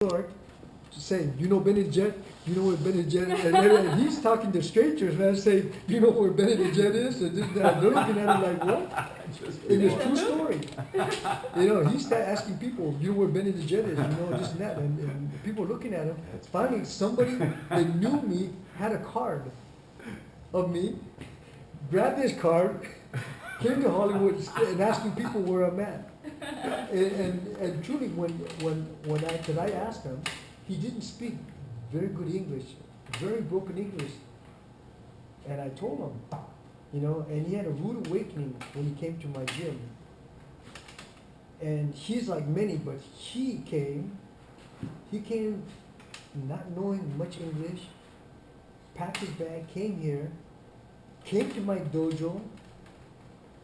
York, saying, you know Benny Jet? You know where Benny Jet is? And he's talking to strangers, man, saying, you know where Benny Jet is? And they're looking at him like, what? And it's true story. You know, he started asking people, you know where Benny the Jet is? You know, this and that. And people looking at him. Finally, somebody that knew me had a card of me, grabbed his card, came to Hollywood and asking people where I'm at. And truly, when I asked him, he didn't speak very good English, very broken English. And I told him, you know, and he had a rude awakening when he came to my gym. And he's like many, but he came not knowing much English, packed his bag, came here, came to my dojo,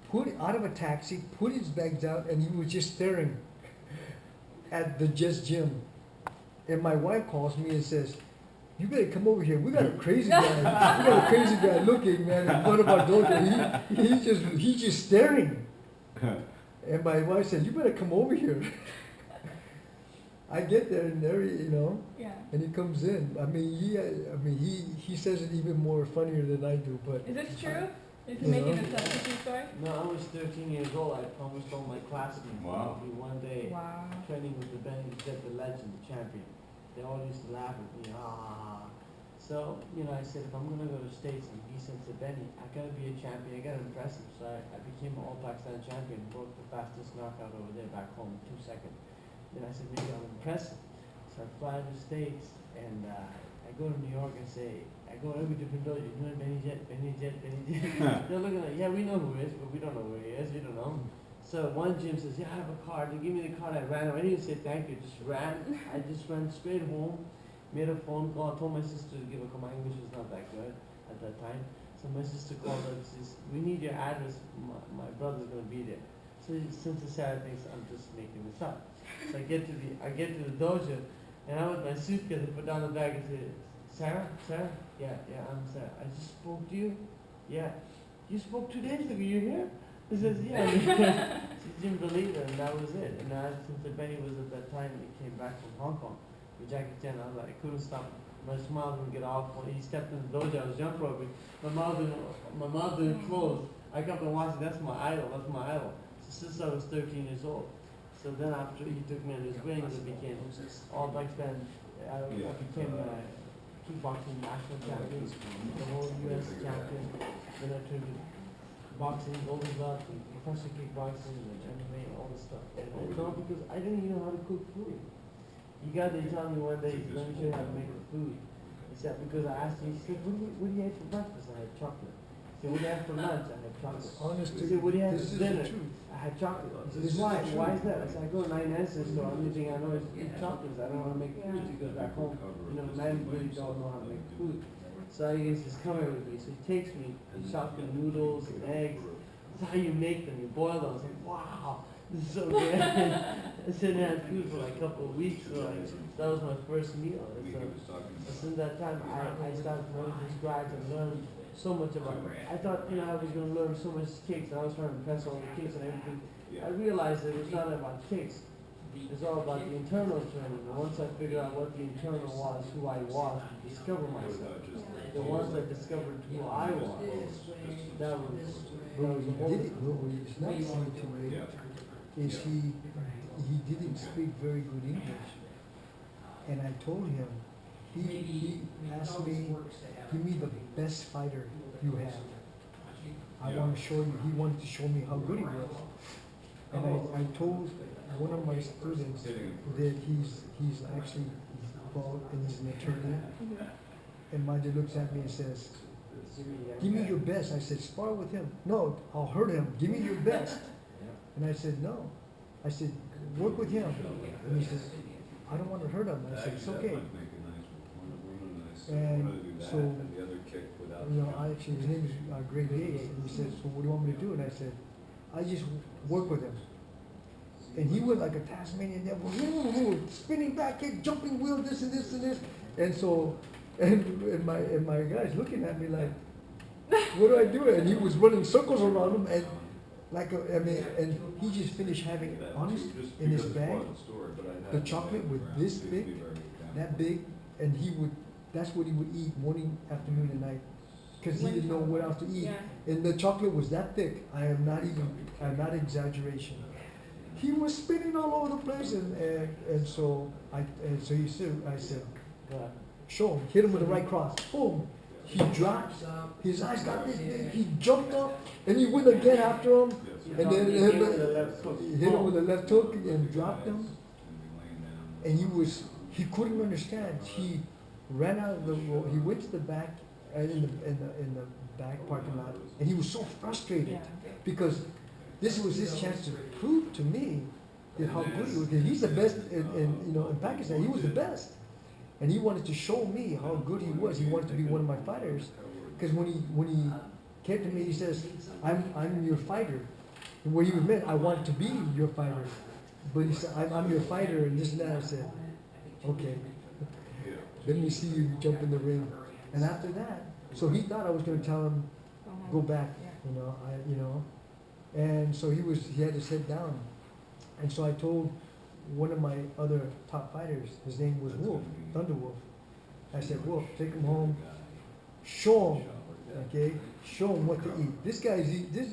put out of a taxi, put his bags out, and he was just staring at the Just Gym. And my wife calls me and says, you better come over here. We got a crazy guy. We got a crazy guy looking, man, in front of our dojo. He's just staring. And my wife said, you better come over here. I get there and there, you know, and he comes in. I mean, he says it even more funnier than I do. But is this true? Is he making a true story? No, I was 13 years old. I promised all my classmates I'll be one day training with the Benny Jet, the legend, the champion. They all used to laugh at me, So, you know, I said, if I'm going to go to the States and be Sensei Benny, I got to be a champion. I got to impress him. So I became an All-Pakistan champion, broke the fastest knockout over there back home in 2 seconds. Then I said, maybe I'll impress him. So I fly to the States, and I go to New York and say, I go to every different dojo, you know Benny Jet, Benny Jet, Benny Jet. They're looking like, yeah, we know who he is, but we don't know where he is, we don't know. So one gym says, yeah, I have a card. They give me the card, I ran. I didn't even say thank you, just ran. I just ran straight home, made a phone call, told my sister to give a call. My English was not that good at that time. So my sister called her and says, we need your address, my brother's going to be there. So since the Sarah thinks I'm just making this up. So I get to the dojo, and I with my suitcase, I put down the bag and said, Sarah? Yeah, I'm Sarah. I just spoke to you? Yeah. You spoke 2 days ago, you're here? He says, yeah. She didn't believe it, and that was it. And since Benny was at that time, he came back from Hong Kong with Jackie Chan, I couldn't stop. My smile wouldn't get off. When he stepped in the dojo, I was jump roping. My mouth didn't close. I kept on watching, that's my idol. So since I was 13 years old. So then after he took me under his wings, I became All-Pakistan. I became kickboxing national champion, the whole U.S. champion. Then I turned to boxing, golden belt, professional kickboxing, and MMA, all this stuff. And it's all because I didn't even know how to cook food. You got to tell me one day, let me show you how to make food. He said, because I asked him, he said, what do you eat for breakfast? I had chocolate. He said, what do you have for lunch? I had chocolate. honestly, He said, what do you have for dinner? Truth. I had chocolate. He said, why is that? I said, I go to 9 store, only thing I know is eat chocolates. I don't know how to make food. He goes back home, you know, men really don't know how to make food. So I guess he's coming with me. So he takes me chocolate noodles and eggs. That's how you make them. You boil them. I was like, wow, this is so good. I sitting there and had food for like a couple of weeks. So that was my first meal. So since that time, I started learning from scratch and learned so much about it. I thought, you know, I was going to learn so much kicks, and I was trying to impress all the kicks and everything. I realized that it was not about kicks. It's all about the internal training. And once I figured out what the internal was, who I was, to discover myself. The ones I discovered who I was, that was a whole It's not funny to me. Is he didn't speak very good English, and I told him, he asked me, give me the best fighter you have. I want to show you. He wanted to show me how good he was, and I told one of my students that he's actually bald and he's an attorney. And Majid looks at me and says, give me your best. I said, spar with him. No, I'll hurt him. Give me your best. And I said, no. I said, work with him. And he says, I don't want to hurt him. I said, it's okay. And so, you know, his name is Greg Hayes. And he said, so what do you want me to do? And I said, I just work with him. And he went like a Tasmanian devil, spinning back kick, jumping wheel, this and this and this. And so, and my guy's looking at me like, what do I do? And he was running circles around him, and I mean, and he just finished having, honest, in his bag, the chocolate was this big, that big, and that's what he would eat morning, afternoon, and night, because he didn't know what else to eat. Yeah. And the chocolate was that thick. I'm not exaggeration. He was spinning all over the place, and so I said, show him, hit him with the right cross. Boom. He dropped. His eyes got this big. He jumped up, and he went again after him, and then he hit him with the left hook and dropped him. And he couldn't understand. He ran out of the road. He went to the back, in the back parking lot, and he was so frustrated because this was his chance to prove to me that how good he was. He's the best in Pakistan. He was the best. And he wanted to show me how good he was. He wanted to be one of my fighters. Because when he came to me, he says, I'm your fighter. And what he meant, I want to be your fighter. But he said, I'm your fighter, and this and that. I said, okay. Let me see you jump in the ring. And after that, so he thought I was going to tell him, go back, And so he had to sit down. And so I told one of my other top fighters, his name was Wolf, Thunder Wolf. I said, Wolf, take him home, show him, show him what to eat. This guy's this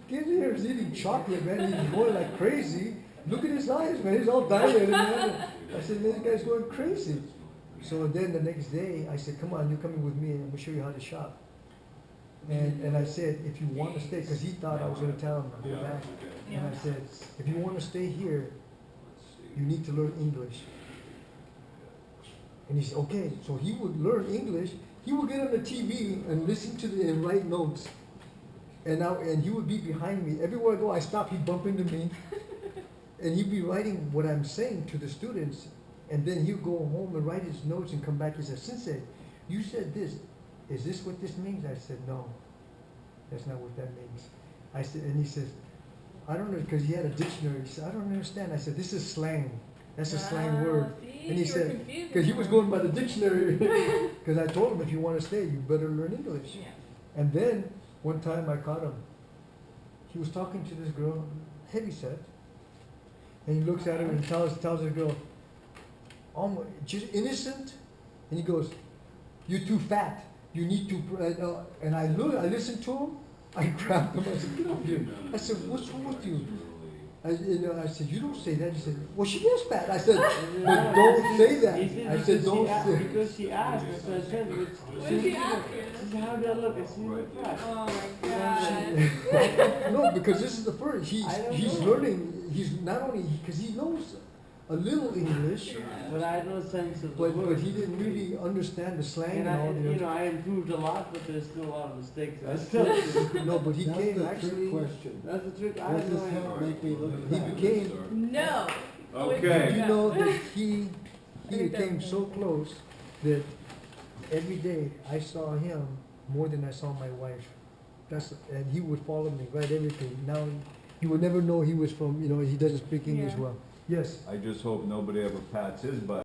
kid here is eating chocolate, man. He's going like crazy. Look at his eyes, man. He's all dilated, man. I said, this guy's going crazy. So then the next day, I said, come on, you're coming with me, and I'm gonna show you how to shop. And I said, if you want to stay, because he thought I was going to tell him to go back. And I said, if you want to stay here, you need to learn English. And he said, okay. So he would learn English. He would get on the TV and listen to and write notes. And he would be behind me. Everywhere I go, I stop, he'd bump into me. And he'd be writing what I'm saying to the students. And then he'd go home and write his notes and come back. He said, Sensei, you said this. Is this what this means? I said, no. That's not what that means. I said, and he says, I don't know, because he had a dictionary. He said, I don't understand. I said, this is slang. That's a slang word. See, and he said, because he was going by the dictionary. Because I told him, if you want to stay, you better learn English. Yeah. And then, one time I caught him. He was talking to this girl, heavyset. And he looks at her and tells the girl, just innocent. And he goes, you're too fat. You need to, and I listened to him. I grabbed him. I said, get up here. I said, what's wrong with you? I said, you don't say that. He said, well, she is fat. I said, but don't say that. I said, don't say. Because she asked. So I said, what did she ask you? She said, how do I look? I said, you look fat. Oh my God. No, because this is the first. He's learning. He's not only, because he knows a little English, but I had no sense of the but word. he didn't really understand the slang And and all. I improved a lot, but there's still a lot of mistakes. I still No, but he That's came the actually. trick question. That's the trick. I What had no does help idea. make me look He fat? became. No. Okay. You know that he became so close that every day I saw him more than I saw my wife. And he would follow me, write everything. Now you would never know he was from. He doesn't speak English Yeah. well. Yes. I just hope nobody ever pats his butt.